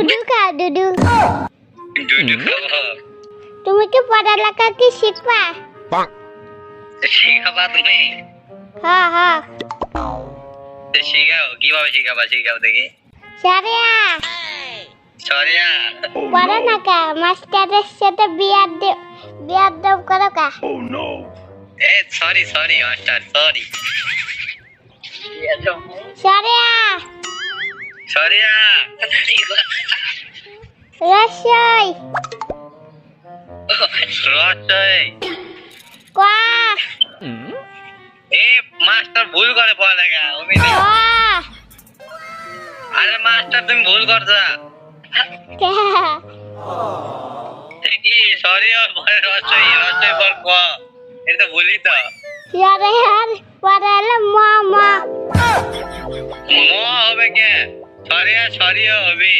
দুধু খাও দুধু দুধু খাবো তুমি কি পড়ালেখা কি শিখবা শিখাবা তুমি হ্যাঁ হ্যাঁ শিখাও কিভাবে শিখাও দেখি সারিয়া সরিয়া পড়ো না কা মাস্টারের সাথে বিয়ার দাও করো কা এ সরি মাস্টার সরি সারিয়া সরিয়া রসই রসই কোয়া এ মাস্টার ভুল করে পড়ালেখা আরে মাস্টার তুমি ভুল করছো ঠিকই সরি আর পরে রসই পর ক এটা ভুলি তো সারিয়ার পড়ালে মা ম হবে কে সরিয়া হবে